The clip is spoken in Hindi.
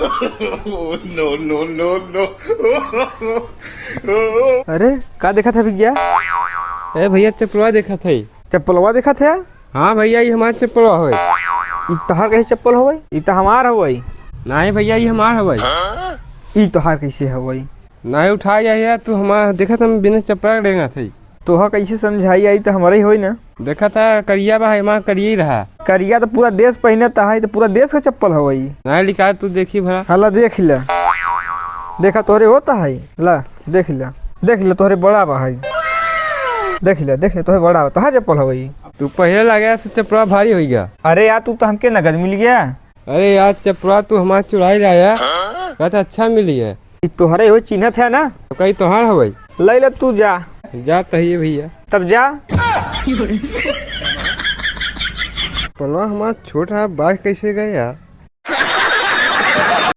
No no no no. अरे का देखा था भैया? ए भैया चप्पलवा देखा था। चप्पलवा देखा था? हाँ भैया ये हमार चप्पलवा हो। ई तोहार कैसे चप्पल हो गई? ई तो हमार हो गई। नहीं भैया ये हमार हो। ई तोहार कैसे हो गई? नहीं उठा जाइए तू हमारा देखा था बिना चप्पल देगा था। तोहा कैसे समझाई आई तो हमारे ही होई ना। देखा था करिया बा हमारा करिया ही रहा। करिया तो पूरा देश पहनता है, तो पूरा देश का चप्पल हो गई। नहीं लिखा तू देखी भला। हला देख ला, देखा तोहरे होता है। ला देख ला, देख ला तोहरे बड़ा बा है। देख ला तोहरे बड़ा बा, तोहार चप्पल हो गई। तू पहले लगा से चप्पल भारी हो गया। अरे यार तू तो हमके नगद मिल गया। अरे यार चप्पल तू हमारा चुराई लाया कहता अच्छा मिली है। ई तोहरे हो चिन्ह है ना। तो कहीं तोहार हो गई। ले ला तू जा। जा तही भैया तब जा। पलवा हमारा छोटा बाइक कैसे गया।